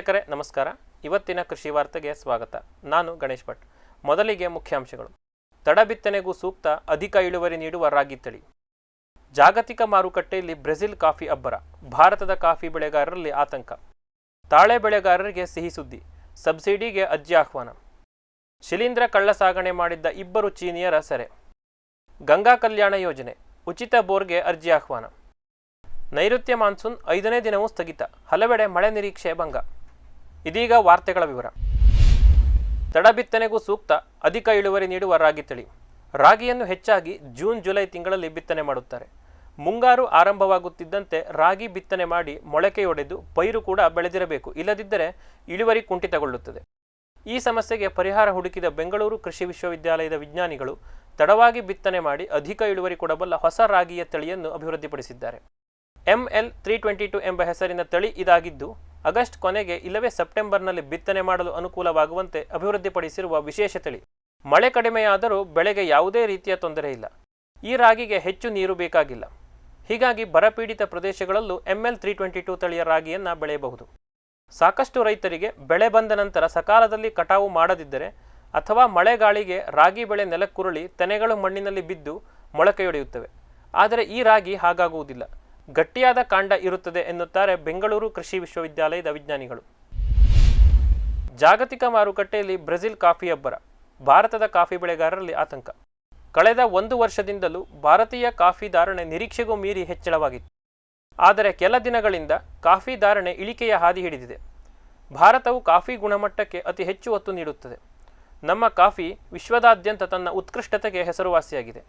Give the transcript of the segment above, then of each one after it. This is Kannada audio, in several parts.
ವೀಕ್ಷಕರೇ ನಮಸ್ಕಾರ. ಇವತ್ತಿನ ಕೃಷಿ ವಾರ್ತೆಗೆ ಸ್ವಾಗತ. ನಾನು ಗಣೇಶ್ ಭಟ್. ಮೊದಲಿಗೆ ಮುಖ್ಯಾಂಶಗಳು. ತಡ ಬಿತ್ತನೆಗೂ ಸೂಕ್ತ, ಅಧಿಕ ಇಳುವರಿ ನೀಡುವ ರಾಗಿ ತಳಿ. ಜಾಗತಿಕ ಮಾರುಕಟ್ಟೆಯಲ್ಲಿ ಬ್ರೆಜಿಲ್ ಕಾಫಿ ಅಬ್ಬರ, ಭಾರತದ ಕಾಫಿ ಬೆಳೆಗಾರರಲ್ಲಿ ಆತಂಕ. ತಾಳೆ ಬೆಳೆಗಾರರಿಗೆ ಸಿಹಿ ಸುದ್ದಿ, ಸಬ್ಸಿಡಿಗೆ ಅರ್ಜಿ ಆಹ್ವಾನ. ಶಿಲೀಂಧ್ರ ಕಳ್ಳ ಸಾಗಣೆ ಮಾಡಿದ್ದ 2 ಚೀನಿಯರ ಸೆರೆ. ಗಂಗಾ ಕಲ್ಯಾಣ ಯೋಜನೆ, ಉಚಿತ ಬೋರ್ಗೆ ಅರ್ಜಿ ಆಹ್ವಾನ. ನೈಋತ್ಯ ಮಾನ್ಸೂನ್ 5ನೇ ದಿನವೂ ಸ್ಥಗಿತ, ಹಲವೆಡೆ ಮಳೆ ನಿರೀಕ್ಷೆ ಭಂಗ. ಇದೀಗ ವಾರ್ತೆಗಳ ವಿವರ. ತಡ ಬಿತ್ತನೆಗೂ ಸೂಕ್ತ, ಅಧಿಕ ಇಳುವರಿ ನೀಡುವ ರಾಗಿ ತಳಿ. ರಾಗಿಯನ್ನು ಹೆಚ್ಚಾಗಿ ಜೂನ್ ಜುಲೈ ತಿಂಗಳಲ್ಲಿ ಬಿತ್ತನೆ ಮಾಡುತ್ತಾರೆ. ಮುಂಗಾರು ಆರಂಭವಾಗುತ್ತಿದ್ದಂತೆ ರಾಗಿ ಬಿತ್ತನೆ ಮಾಡಿ ಮೊಳಕೆಯೊಡೆದು ಪೈರು ಕೂಡ ಬೆಳೆದಿರಬೇಕು, ಇಲ್ಲದಿದ್ದರೆ ಇಳುವರಿ ಕುಂಠಿತಗೊಳ್ಳುತ್ತದೆ. ಈ ಸಮಸ್ಯೆಗೆ ಪರಿಹಾರ ಹುಡುಕಿದ ಬೆಂಗಳೂರು ಕೃಷಿ ವಿಶ್ವವಿದ್ಯಾಲಯದ ವಿಜ್ಞಾನಿಗಳು ತಡವಾಗಿ ಬಿತ್ತನೆ ಮಾಡಿ ಅಧಿಕ ಇಳುವರಿ ಕೊಡಬಲ್ಲ ಹೊಸ ರಾಗಿಯ ತಳಿಯನ್ನು ಅಭಿವೃದ್ಧಿಪಡಿಸಿದ್ದಾರೆ. ML322 ಎಂಬ ಹೆಸರಿನ ತಳಿ ಇದಾಗಿದ್ದು, ಆಗಸ್ಟ್ ಕೊನೆಗೆ ಇಲ್ಲವೇ ಸೆಪ್ಟೆಂಬರ್ನಲ್ಲಿ ಬಿತ್ತನೆ ಮಾಡಲು ಅನುಕೂಲವಾಗುವಂತೆ ಅಭಿವೃದ್ಧಿಪಡಿಸಿರುವ ವಿಶೇಷ ತಳಿ. ಮಳೆ ಕಡಿಮೆಯಾದರೂ ಬೆಳೆಗೆ ಯಾವುದೇ ರೀತಿಯ ತೊಂದರೆ ಇಲ್ಲ. ಈ ರಾಗಿಗೆ ಹೆಚ್ಚು ನೀರು ಬೇಕಾಗಿಲ್ಲ. ಹೀಗಾಗಿ ಬರಪೀಡಿತ ಪ್ರದೇಶಗಳಲ್ಲೂ ML322 ತಳಿಯ ರಾಗಿಯನ್ನು ಬೆಳೆಯಬಹುದು. ಸಾಕಷ್ಟು ರೈತರಿಗೆ ಬೆಳೆ ಬಂದ ನಂತರ ಸಕಾಲದಲ್ಲಿ ಕಟಾವು ಮಾಡದಿದ್ದರೆ ಅಥವಾ ಮಳೆಗಾಳಿಗೆ ರಾಗಿ ಬೆಳೆ ನೆಲಕ್ಕುರುಳಿ ತೆನೆಗಳು ಮಣ್ಣಿನಲ್ಲಿ ಬಿದ್ದು ಮೊಳಕೆಯೊಡೆಯುತ್ತವೆ. ಆದರೆ ಈ ರಾಗಿ ಹಾಗಾಗುವುದಿಲ್ಲ, ಗಟ್ಟಿಯಾದ ಕಾಂಡ ಇರುತ್ತದೆ ಎನ್ನುತ್ತಾರೆ ಬೆಂಗಳೂರು ಕೃಷಿ ವಿಶ್ವವಿದ್ಯಾಲಯದ ವಿಜ್ಞಾನಿಗಳು. ಜಾಗತಿಕ ಮಾರುಕಟ್ಟೆಯಲ್ಲಿ ಬ್ರೆಜಿಲ್ ಕಾಫಿ ಅಬ್ಬರ, ಭಾರತದ ಕಾಫಿ ಬೆಳೆಗಾರರಲ್ಲಿ ಆತಂಕ. ಕಳೆದ 1 ವರ್ಷದಿಂದಲೂ ಭಾರತೀಯ ಕಾಫಿ ಧಾರಣೆ ನಿರೀಕ್ಷೆಗೂ ಮೀರಿ ಹೆಚ್ಚಳವಾಗಿತ್ತು. ಆದರೆ ಕೆಲ ದಿನಗಳಿಂದ ಕಾಫಿ ಧಾರಣೆ ಇಳಿಕೆಯ ಹಾದಿ ಹಿಡಿದಿದೆ. ಭಾರತವು ಕಾಫಿ ಗುಣಮಟ್ಟಕ್ಕೆ ಅತಿ ಹೆಚ್ಚು ಒತ್ತು ನೀಡುತ್ತದೆ. ನಮ್ಮ ಕಾಫಿ ವಿಶ್ವದಾದ್ಯಂತ ತನ್ನ ಉತ್ಕೃಷ್ಟತೆಗೆ ಹೆಸರುವಾಸಿಯಾಗಿದೆ.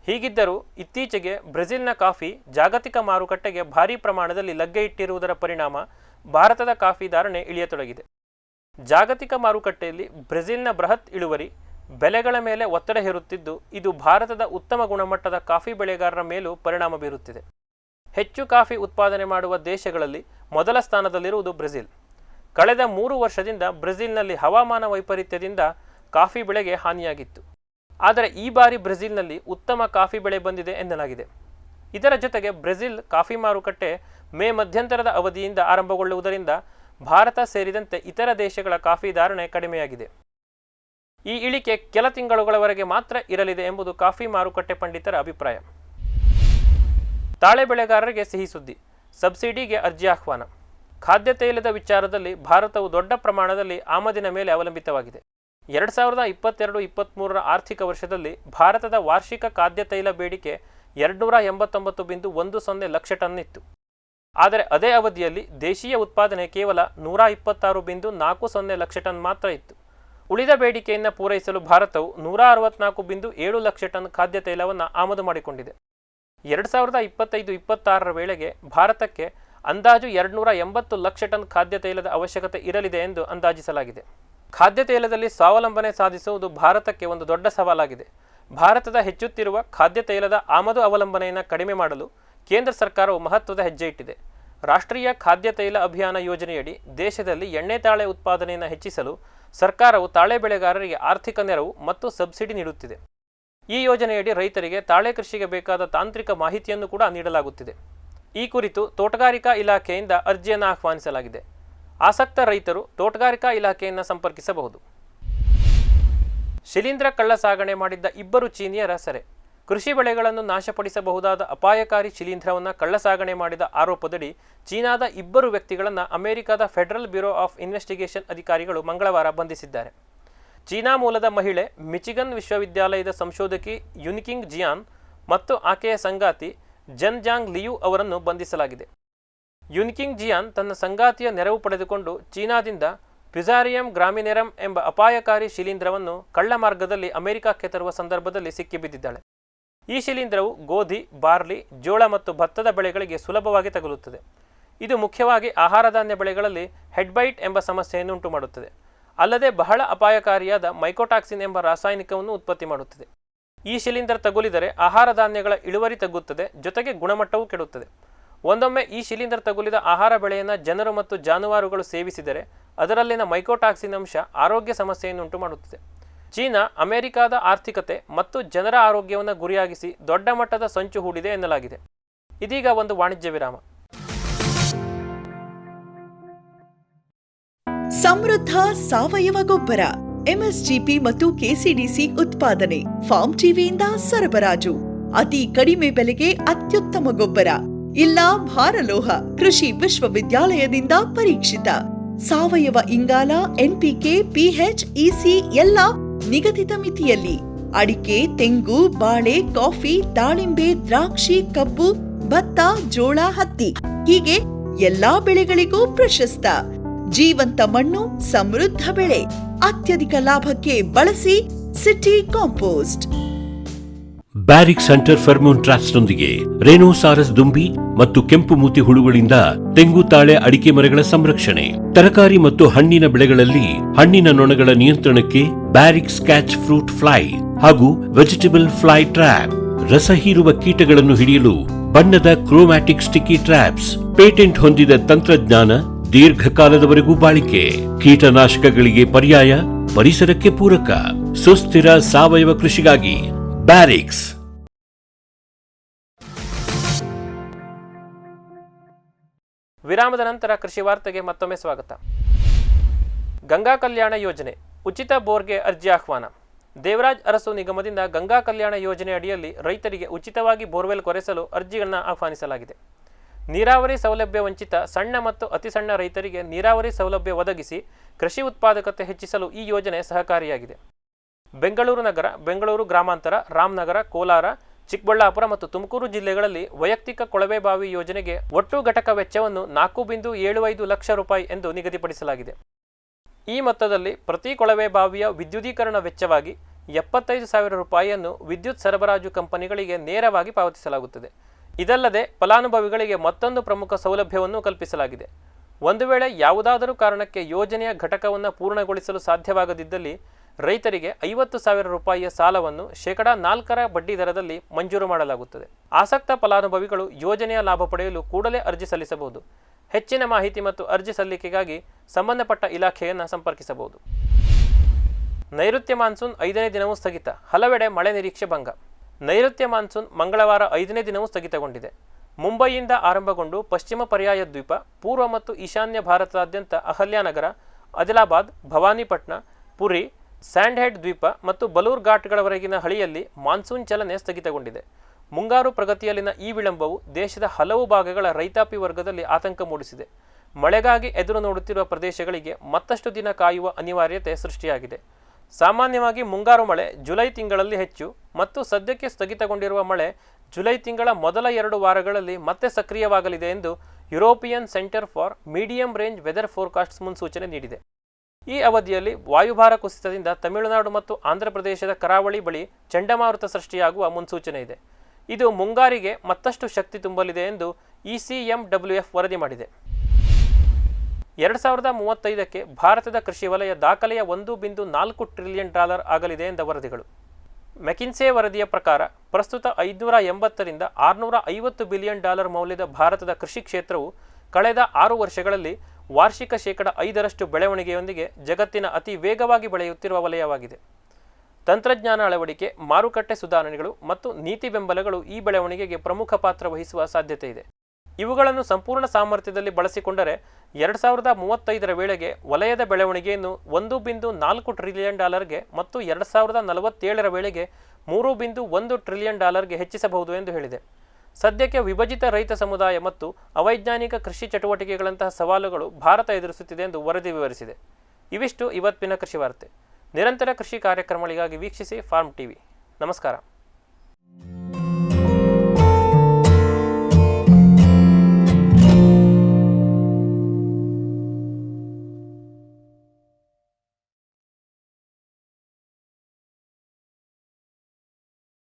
ಹೀಗಿದ್ದರೂ ಇತ್ತೀಚೆಗೆ ಬ್ರೆಜಿಲ್ನ ಕಾಫಿ ಜಾಗತಿಕ ಮಾರುಕಟ್ಟೆಗೆ ಭಾರೀ ಪ್ರಮಾಣದಲ್ಲಿ ಲಗ್ಗೆ ಇಟ್ಟಿರುವುದರ ಪರಿಣಾಮ ಭಾರತದ ಕಾಫಿ ಧಾರಣೆ ಇಳಿಯತೊಡಗಿದೆ. ಜಾಗತಿಕ ಮಾರುಕಟ್ಟೆಯಲ್ಲಿ ಬ್ರೆಜಿಲ್ನ ಬೃಹತ್ ಇಳುವರಿ ಬೆಲೆಗಳ ಮೇಲೆ ಒತ್ತಡ ಹೇರುತ್ತಿದ್ದು, ಇದು ಭಾರತದ ಉತ್ತಮ ಗುಣಮಟ್ಟದ ಕಾಫಿ ಬೆಳೆಗಾರರ ಮೇಲೂ ಪರಿಣಾಮ ಬೀರುತ್ತಿದೆ. ಹೆಚ್ಚು ಕಾಫಿ ಉತ್ಪಾದನೆ ಮಾಡುವ ದೇಶಗಳಲ್ಲಿ ಮೊದಲ ಸ್ಥಾನದಲ್ಲಿರುವುದು ಬ್ರೆಜಿಲ್. ಕಳೆದ 3 ವರ್ಷದಿಂದ ಬ್ರೆಜಿಲ್ನಲ್ಲಿ ಹವಾಮಾನ ವೈಪರೀತ್ಯದಿಂದ ಕಾಫಿ ಬೆಳೆಗೆ ಹಾನಿಯಾಗಿತ್ತು. ಆದರೆ ಈ ಬಾರಿ ಬ್ರೆಜಿಲ್ನಲ್ಲಿ ಉತ್ತಮ ಕಾಫಿ ಬೆಳೆ ಬಂದಿದೆ ಎನ್ನಲಾಗಿದೆ. ಇದರ ಜೊತೆಗೆ ಬ್ರೆಜಿಲ್ ಕಾಫಿ ಮಾರುಕಟ್ಟೆ ಮೇ ಮಧ್ಯಂತರದ ಅವಧಿಯಿಂದ ಆರಂಭಗೊಳ್ಳುವುದರಿಂದ ಭಾರತ ಸೇರಿದಂತೆ ಇತರ ದೇಶಗಳ ಕಾಫಿ ಧಾರಣೆ ಕಡಿಮೆಯಾಗಿದೆ. ಈ ಇಳಿಕೆ ಕೆಲ ತಿಂಗಳುಗಳವರೆಗೆ ಮಾತ್ರ ಇರಲಿದೆ ಎಂಬುದು ಕಾಫಿ ಮಾರುಕಟ್ಟೆ ಪಂಡಿತರ ಅಭಿಪ್ರಾಯ. ತಾಳೆ ಬೆಳೆಗಾರರಿಗೆ ಸಿಹಿ ಸುದ್ದಿ, ಸಬ್ಸಿಡಿಗೆ ಅರ್ಜಿ ಆಹ್ವಾನ. ಖಾದ್ಯ ತೈಲದ ವಿಚಾರದಲ್ಲಿ ಭಾರತವು ದೊಡ್ಡ ಪ್ರಮಾಣದಲ್ಲಿ ಆಮದಿನ ಮೇಲೆ ಅವಲಂಬಿತವಾಗಿದೆ. 2022-23 ಆರ್ಥಿಕ ವರ್ಷದಲ್ಲಿ ಭಾರತದ ವಾರ್ಷಿಕ ಖಾದ್ಯ ತೈಲ ಬೇಡಿಕೆ 289.10 ಲಕ್ಷ ಟನ್ ಇತ್ತು. ಆದರೆ ಅದೇ ಅವಧಿಯಲ್ಲಿ ದೇಶೀಯ ಉತ್ಪಾದನೆ ಕೇವಲ 126.40 ಲಕ್ಷ ಟನ್ ಮಾತ್ರ ಇತ್ತು. ಉಳಿದ ಬೇಡಿಕೆಯನ್ನು ಪೂರೈಸಲು ಭಾರತವು 164.7 ಲಕ್ಷ ಟನ್ ಖಾದ್ಯ ತೈಲವನ್ನು ಆಮದು ಮಾಡಿಕೊಂಡಿದೆ. 2025-26 ವೇಳೆಗೆ ಭಾರತಕ್ಕೆ ಅಂದಾಜು 280 ಲಕ್ಷ ಟನ್ ಖಾದ್ಯ ತೈಲದ ಅವಶ್ಯಕತೆ ಇರಲಿದೆ ಎಂದು ಅಂದಾಜಿಸಲಾಗಿದೆ. ಖಾದ್ಯ ತೈಲದಲ್ಲಿ ಸ್ವಾವಲಂಬನೆ ಸಾಧಿಸುವುದು ಭಾರತಕ್ಕೆ ಒಂದು ದೊಡ್ಡ ಸವಾಲಾಗಿದೆ. ಭಾರತದ ಹೆಚ್ಚುತ್ತಿರುವ ಖಾದ್ಯ ತೈಲದ ಆಮದು ಅವಲಂಬನೆಯನ್ನು ಕಡಿಮೆ ಮಾಡಲು ಕೇಂದ್ರ ಸರ್ಕಾರವು ಮಹತ್ವದ ಹೆಜ್ಜೆ ಇಟ್ಟಿದೆ. ರಾಷ್ಟ್ರೀಯ ಖಾದ್ಯ ತೈಲ ಅಭಿಯಾನ ಯೋಜನೆಯಡಿ ದೇಶದಲ್ಲಿ ಎಣ್ಣೆ ತಾಳೆ ಉತ್ಪಾದನೆಯನ್ನು ಹೆಚ್ಚಿಸಲು ಸರ್ಕಾರವು ತಾಳೆ ಬೆಳೆಗಾರರಿಗೆ ಆರ್ಥಿಕ ನೆರವು ಮತ್ತು ಸಬ್ಸಿಡಿ ನೀಡುತ್ತಿದೆ. ಈ ಯೋಜನೆಯಡಿ ರೈತರಿಗೆ ತಾಳೆ ಕೃಷಿಗೆ ಬೇಕಾದ ತಾಂತ್ರಿಕ ಮಾಹಿತಿಯನ್ನು ಕೂಡ ನೀಡಲಾಗುತ್ತಿದೆ. ಈ ಕುರಿತು ತೋಟಗಾರಿಕಾ ಇಲಾಖೆಯಿಂದ ಅರ್ಜಿಯನ್ನು ಆಹ್ವಾನಿಸಲಾಗಿದೆ. ಆಸಕ್ತ ರೈತರು ತೋಟಗಾರಿಕಾ ಇಲಾಖೆಯನ್ನು ಸಂಪರ್ಕಿಸಬಹುದು. ಶಿಲೀಂಧ್ರ ಕಳ್ಳ ಸಾಗಣೆ ಮಾಡಿದ್ದ 2 ಚೀನಿಯರ ಸೆರೆ. ಕೃಷಿ ಬೆಳೆಗಳನ್ನು ನಾಶಪಡಿಸಬಹುದಾದ ಅಪಾಯಕಾರಿ ಶಿಲೀಂಧ್ರವನ್ನು ಕಳ್ಳ ಸಾಗಣೆ ಮಾಡಿದ ಆರೋಪದಡಿ ಚೀನಾದ 2 ವ್ಯಕ್ತಿಗಳನ್ನು ಅಮೆರಿಕದ ಫೆಡರಲ್ ಬ್ಯೂರೋ ಆಫ್ ಇನ್ವೆಸ್ಟಿಗೇಷನ್ ಅಧಿಕಾರಿಗಳು ಮಂಗಳವಾರ ಬಂಧಿಸಿದ್ದಾರೆ. ಚೀನಾ ಮೂಲದ ಮಹಿಳೆ ಮಿಚಿಗನ್ ವಿಶ್ವವಿದ್ಯಾಲಯದ ಸಂಶೋಧಕಿ ಯುನ್ಕಿಂಗ್ ಜಿಯಾನ್ ಮತ್ತು ಆಕೆಯ ಸಂಗಾತಿ ಜನ್ಜಾಂಗ್ ಲಿಯು ಅವರನ್ನು ಬಂಧಿಸಲಾಗಿದೆ. ಯುನ್ಕಿಂಗ್ ಜಿಯಾನ್ ತನ್ನ ಸಂಗಾತಿಯ ನೆರವು ಪಡೆದುಕೊಂಡು ಚೀನಾದಿಂದ ಪ್ಯುಸಾರಿಯಂ ಗ್ರಾಮಿನೆರಮ್ ಎಂಬ ಅಪಾಯಕಾರಿ ಶಿಲೀಂಧ್ರವನ್ನು ಕಳ್ಳ ಮಾರ್ಗದಲ್ಲಿ ಅಮೆರಿಕಕ್ಕೆ ತರುವ ಸಂದರ್ಭದಲ್ಲಿ ಸಿಕ್ಕಿಬಿದ್ದಿದ್ದಾಳೆ. ಈ ಶಿಲೀಂಧ್ರವು ಗೋಧಿ, ಬಾರ್ಲಿ, ಜೋಳ ಮತ್ತು ಭತ್ತದ ಬೆಳೆಗಳಿಗೆ ಸುಲಭವಾಗಿ ತಗುಲುತ್ತದೆ. ಇದು ಮುಖ್ಯವಾಗಿ ಆಹಾರಧಾನ್ಯ ಬೆಳೆಗಳಲ್ಲಿ ಹೆಡ್ಬೈಟ್ ಎಂಬ ಸಮಸ್ಯೆಯನ್ನು ಉಂಟುಮಾಡುತ್ತದೆ. ಅಲ್ಲದೆ ಬಹಳ ಅಪಾಯಕಾರಿಯಾದ ಮೈಕೋಟಾಕ್ಸಿನ್ ಎಂಬ ರಾಸಾಯನಿಕವನ್ನು ಉತ್ಪತ್ತಿ ಮಾಡುತ್ತದೆ. ಈ ಶಿಲೀಂಧ್ರ ತಗುಲಿದರೆ ಆಹಾರಧಾನ್ಯಗಳ ಇಳುವರಿ ತಗ್ಗುತ್ತದೆ, ಜೊತೆಗೆ ಗುಣಮಟ್ಟವೂ ಕೆಡುತ್ತದೆ. ಒಂದೊಮ್ಮೆ ಈ ಶಿಲೀಂಧ್ರ ತಗುಲಿದ ಆಹಾರ ಬೆಳೆಯನ್ನು ಜನರು ಮತ್ತು ಜಾನುವಾರುಗಳು ಸೇವಿಸಿದರೆ ಅದರಲ್ಲಿನ ಮೈಕೋಟಾಕ್ಸಿನ್ ಅಂಶ ಆರೋಗ್ಯ ಸಮಸ್ಯೆಯನ್ನು ಉಂಟುಮಾಡುತ್ತದೆ. ಚೀನಾ ಅಮೆರಿಕದ ಆರ್ಥಿಕತೆ ಮತ್ತು ಜನರ ಆರೋಗ್ಯವನ್ನು ಗುರಿಯಾಗಿಸಿ ದೊಡ್ಡ ಮಟ್ಟದ ಸಂಚು ಹೂಡಿದೆ ಎನ್ನಲಾಗಿದೆ. ಇದೀಗ ಒಂದು ವಾಣಿಜ್ಯ ವಿರಾಮ. ಸಮೃದ್ಧ ಸಾವಯವ ಗೊಬ್ಬರ, ಎಂಎಸ್ಜಿಪಿ ಮತ್ತು ಕೆಸಿಡಿಸಿ ಉತ್ಪಾದನೆ, ಫಾರ್ಮ್ ಟಿವಿಯಿಂದ ಸರಬರಾಜು, ಅತಿ ಕಡಿಮೆ ಬೆಲೆಗೆ ಅತ್ಯುತ್ತಮ ಗೊಬ್ಬರ, ಇಲ್ಲ ಭಾರಲೋಹ, ಕೃಷಿ ವಿಶ್ವವಿದ್ಯಾಲಯದಿಂದ ಪರೀಕ್ಷಿತ ಸಾವಯವ ಇಂಗಾಲ, ಎನ್ಪಿಕೆ, ಪಿಎಚ್, ಇಸಿ ಎಲ್ಲ ನಿಗದಿತ ಮಿತಿಯಲ್ಲಿ. ಅಡಿಕೆ, ತೆಂಗು, ಬಾಳೆ, ಕಾಫಿ, ದಾಳಿಂಬೆ, ದ್ರಾಕ್ಷಿ, ಕಬ್ಬು, ಭತ್ತ, ಜೋಳ, ಹತ್ತಿ ಹೀಗೆ ಎಲ್ಲಾ ಬೆಳೆಗಳಿಗೂ ಪ್ರಶಸ್ತ. ಜೀವಂತ ಮಣ್ಣು, ಸಮೃದ್ಧ ಬೆಳೆ, ಅತ್ಯಧಿಕ ಲಾಭಕ್ಕೆ ಬಳಸಿ ಸಿಟಿ ಕಾಂಪೋಸ್ಟ್. ಬ್ಯಾರಿಕ್ ಸೆಂಟರ್ ಫೆರ್ಮೋನ್ ಟ್ರಾಪ್ಸ್ನೊಂದಿಗೆ ರೇನೋಸಾರಸ್ ದುಂಬಿ ಮತ್ತು ಕೆಂಪು ಮೂತಿ ಹುಳುಗಳಿಂದ ತೆಂಗು, ತಾಳೆ, ಅಡಿಕೆ ಮರಗಳ ಸಂರಕ್ಷಣೆ. ತರಕಾರಿ ಮತ್ತು ಹಣ್ಣಿನ ಬೆಳೆಗಳಲ್ಲಿ ಹಣ್ಣಿನ ನೊಣಗಳ ನಿಯಂತ್ರಣಕ್ಕೆ ಬ್ಯಾರಿಕ್ ಸ್ಕ್ಯಾಚ್ ಫ್ರೂಟ್ ಫ್ಲೈ ಹಾಗೂ ವೆಜಿಟೇಬಲ್ ಫ್ಲೈ ಟ್ರ್ಯಾಪ್. ರಸ ಹೀರುವ ಕೀಟಗಳನ್ನು ಹಿಡಿಯಲು ಬಣ್ಣದ ಕ್ರೋಮ್ಯಾಟಿಕ್ ಸ್ಟಿಕ್ಕಿ ಟ್ರ್ಯಾಪ್ಸ್. ಪೇಟೆಂಟ್ ಹೊಂದಿದ ತಂತ್ರಜ್ಞಾನ, ದೀರ್ಘಕಾಲದವರೆಗೂ ಬಾಳಿಕೆ. ಕೀಟನಾಶಕಗಳಿಗೆ ಪರ್ಯಾಯ, ಪರಿಸರಕ್ಕೆ ಪೂರಕ. ಸುಸ್ಥಿರ ಸಾವಯವ ಕೃಷಿಗಾಗಿ ಬ್ಯಾರಿಕ್ಸ್. ವಿರಾಮದ ನಂತರ ಕೃಷಿ ವಾರ್ತೆಗೆ ಮತ್ತೊಮ್ಮೆ ಸ್ವಾಗತ. ಗಂಗಾ ಕಲ್ಯಾಣ ಯೋಜನೆ ಉಚಿತ ಬೋರ್ಗೆ ಅರ್ಜಿ ಆಹ್ವಾನ. ದೇವರಾಜ್ ಅರಸು ನಿಗಮದಿಂದ ಗಂಗಾ ಕಲ್ಯಾಣ ಯೋಜನೆ ಅಡಿಯಲ್ಲಿ ರೈತರಿಗೆ ಉಚಿತವಾಗಿ ಬೋರ್ವೆಲ್ ಕೊರೆಸಲು ಅರ್ಜಿಗಳನ್ನು ಆಹ್ವಾನಿಸಲಾಗಿದೆ. ನೀರಾವರಿ ಸೌಲಭ್ಯ ವಂಚಿತ ಸಣ್ಣ ಮತ್ತು ಅತಿ ಸಣ್ಣ ರೈತರಿಗೆ ನೀರಾವರಿ ಸೌಲಭ್ಯ ಒದಗಿಸಿ ಕೃಷಿ ಉತ್ಪಾದಕತೆ ಹೆಚ್ಚಿಸಲು ಈ ಯೋಜನೆ ಸಹಕಾರಿಯಾಗಿದೆ. ಬೆಂಗಳೂರು ನಗರ, ಬೆಂಗಳೂರು ಗ್ರಾಮಾಂತರ, ರಾಮನಗರ, ಕೋಲಾರ, ಚಿಕ್ಕಬಳ್ಳಾಪುರ ಮತ್ತು ತುಮಕೂರು ಜಿಲ್ಲೆಗಳಲ್ಲಿ ವೈಯಕ್ತಿಕ ಕೊಳವೆ ಬಾವಿ ಯೋಜನೆಗೆ ಒಟ್ಟು ಘಟಕ ವೆಚ್ಚವನ್ನು 4.75 ಲಕ್ಷ ರೂಪಾಯಿ ಎಂದು ನಿಗದಿಪಡಿಸಲಾಗಿದೆ. ಈ ಮೊತ್ತದಲ್ಲಿ ಪ್ರತಿ ಕೊಳವೆ ಬಾವಿಯ ವಿದ್ಯುದೀಕರಣ ವೆಚ್ಚವಾಗಿ 75,000 ರೂಪಾಯಿಯನ್ನು ವಿದ್ಯುತ್ ಸರಬರಾಜು ಕಂಪನಿಗಳಿಗೆ ನೇರವಾಗಿ ಪಾವತಿಸಲಾಗುತ್ತದೆ. ಇದಲ್ಲದೆ ಫಲಾನುಭವಿಗಳಿಗೆ ಮತ್ತೊಂದು ಪ್ರಮುಖ ಸೌಲಭ್ಯವನ್ನು ಕಲ್ಪಿಸಲಾಗಿದೆ. ಒಂದು ವೇಳೆ ಯಾವುದಾದರೂ ಕಾರಣಕ್ಕೆ ಯೋಜನೆಯ ಘಟಕವನ್ನು ಪೂರ್ಣಗೊಳಿಸಲು ಸಾಧ್ಯವಾಗದಿದ್ದಲ್ಲಿ ರೈತರಿಗೆ 50,000 ರೂಪಾಯಿಯ ಸಾಲವನ್ನು 4% ಬಡ್ಡಿ ದರದಲ್ಲಿ ಮಂಜೂರು ಮಾಡಲಾಗುತ್ತದೆ. ಆಸಕ್ತ ಫಲಾನುಭವಿಗಳು ಯೋಜನೆಯ ಲಾಭ ಪಡೆಯಲು ಕೂಡಲೇ ಅರ್ಜಿ ಸಲ್ಲಿಸಬಹುದು. ಹೆಚ್ಚಿನ ಮಾಹಿತಿ ಮತ್ತು ಅರ್ಜಿ ಸಲ್ಲಿಕೆಗಾಗಿ ಸಂಬಂಧಪಟ್ಟ ಇಲಾಖೆಯನ್ನು ಸಂಪರ್ಕಿಸಬಹುದು. ನೈಋತ್ಯ ಮಾನ್ಸೂನ್ 5ನೇ ದಿನವೂ ಸ್ಥಗಿತ, ಹಲವೆಡೆ ಮಳೆ ನಿರೀಕ್ಷೆ ಭಂಗ. ನೈಋತ್ಯ ಮಾನ್ಸೂನ್ ಮಂಗಳವಾರ 5ನೇ ದಿನವೂ ಸ್ಥಗಿತಗೊಂಡಿದೆ. ಮುಂಬಯಿಯಿಂದ ಆರಂಭಗೊಂಡು ಪಶ್ಚಿಮ ಪರ್ಯಾಯ ದ್ವೀಪ, ಪೂರ್ವ ಮತ್ತು ಈಶಾನ್ಯ ಭಾರತದಾದ್ಯಂತ ಅಹಲ್ಯಾನಗರ, ಆದಿಲಾಬಾದ್, ಭವಾನಿಪಟ್ನ, ಪುರಿ, ಸ್ಯಾಂಡ್ಹೆಡ್ ದ್ವೀಪ ಮತ್ತು ಬಲೂರ್ ಘಾಟ್ಗಳವರೆಗಿನ ಹಳಿಯಲ್ಲಿ ಮಾನ್ಸೂನ್ ಚಲನೆ ಸ್ಥಗಿತಗೊಂಡಿದೆ. ಮುಂಗಾರು ಪ್ರಗತಿಯಲ್ಲಿನ ಈ ವಿಳಂಬವು ದೇಶದ ಹಲವು ಭಾಗಗಳ ರೈತಾಪಿ ವರ್ಗದಲ್ಲಿ ಆತಂಕ ಮೂಡಿಸಿದೆ. ಮಳೆಗಾಗಿ ಎದುರು ನೋಡುತ್ತಿರುವ ಪ್ರದೇಶಗಳಿಗೆ ಮತ್ತಷ್ಟು ದಿನ ಕಾಯುವ ಅನಿವಾರ್ಯತೆ ಸೃಷ್ಟಿಯಾಗಿದೆ. ಸಾಮಾನ್ಯವಾಗಿ ಮುಂಗಾರು ಮಳೆ ಜುಲೈ ತಿಂಗಳಲ್ಲಿ ಹೆಚ್ಚು ಮತ್ತು ಸದ್ಯಕ್ಕೆ ಸ್ಥಗಿತಗೊಂಡಿರುವ ಮಳೆ ಜುಲೈ ತಿಂಗಳ ಮೊದಲ 2 ವಾರಗಳಲ್ಲಿ ಮತ್ತೆ ಸಕ್ರಿಯವಾಗಲಿದೆ ಎಂದು European centre for medium range weather forecasts ಮುನ್ಸೂಚನೆ ನೀಡಿದೆ. ಈ ಅವಧಿಯಲ್ಲಿ ವಾಯುಭಾರ ಕುಸಿತದಿಂದ ತಮಿಳುನಾಡು ಮತ್ತು ಆಂಧ್ರಪ್ರದೇಶದ ಕರಾವಳಿ ಬಳಿ ಚಂಡಮಾರುತ ಸೃಷ್ಟಿಯಾಗುವ ಮುನ್ಸೂಚನೆ ಇದೆ. ಇದು ಮುಂಗಾರಿಗೆ ಮತ್ತಷ್ಟು ಶಕ್ತಿ ತುಂಬಲಿದೆ ಎಂದು ECMWF ವರದಿ ಮಾಡಿದೆ. 2035ಕ್ಕೆ ಭಾರತದ ಕೃಷಿ ವಲಯ ದಾಖಲೆಯ $1.4 ಟ್ರಿಲಿಯನ್ ಆಗಲಿದೆ ಎಂದ ವರದಿಗಳು. ಮೆಕಿನ್ಸೆ ವರದಿಯ ಪ್ರಕಾರ ಪ್ರಸ್ತುತ $580 ರಿಂದ $650 ಬಿಲಿಯನ್ ಮೌಲ್ಯದ ಭಾರತದ ಕೃಷಿ ಕ್ಷೇತ್ರವು ಕಳೆದ 6 ವರ್ಷಗಳಲ್ಲಿ ವಾರ್ಷಿಕ 5% ಬೆಳವಣಿಗೆಯೊಂದಿಗೆ ಜಗತ್ತಿನ ಅತಿ ವೇಗವಾಗಿ ಬೆಳೆಯುತ್ತಿರುವ ವಲಯವಾಗಿದೆ. ತಂತ್ರಜ್ಞಾನ ಅಳವಡಿಕೆ, ಮಾರುಕಟ್ಟೆ ಸುಧಾರಣೆಗಳು ಮತ್ತು ನೀತಿ ಬೆಂಬಲಗಳು ಈ ಬೆಳವಣಿಗೆಗೆ ಪ್ರಮುಖ ಪಾತ್ರ ವಹಿಸುವ ಸಾಧ್ಯತೆ ಇದೆ. ಇವುಗಳನ್ನು ಸಂಪೂರ್ಣ ಸಾಮರ್ಥ್ಯದಲ್ಲಿ ಬಳಸಿಕೊಂಡರೆ 2035ರ ವೇಳೆಗೆ ವಲಯದ ಬೆಳವಣಿಗೆಯನ್ನು $1.4 ಟ್ರಿಲಿಯನ್ ಮತ್ತು 2047ರ ವೇಳೆಗೆ $3.1 ಟ್ರಿಲಿಯನ್ ಹೆಚ್ಚಿಸಬಹುದು ಎಂದು ಹೇಳಿದೆ. ಸದ್ಯಕ್ಕೆ ವಿಭಜಿತ ರೈತ ಸಮುದಾಯ ಮತ್ತು ಅವೈಜ್ಞಾನಿಕ ಕೃಷಿ ಚಟುವಟಿಕೆಗಳಂತಹ ಸವಾಲುಗಳು ಭಾರತ ಎದುರಿಸುತ್ತಿದೆ ಎಂದು ವರದಿ ವಿವರಿಸಿದೆ. ಇವಿಷ್ಟು ಇವತ್ತಿನ ಕೃಷಿ ವಾರ್ತೆ. ನಿರಂತರ ಕೃಷಿ ಕಾರ್ಯಕ್ರಮಗಳಿಗಾಗಿ ವೀಕ್ಷಿಸಿ ಫಾರ್ಮ್ ಟಿವಿ. ನಮಸ್ಕಾರ.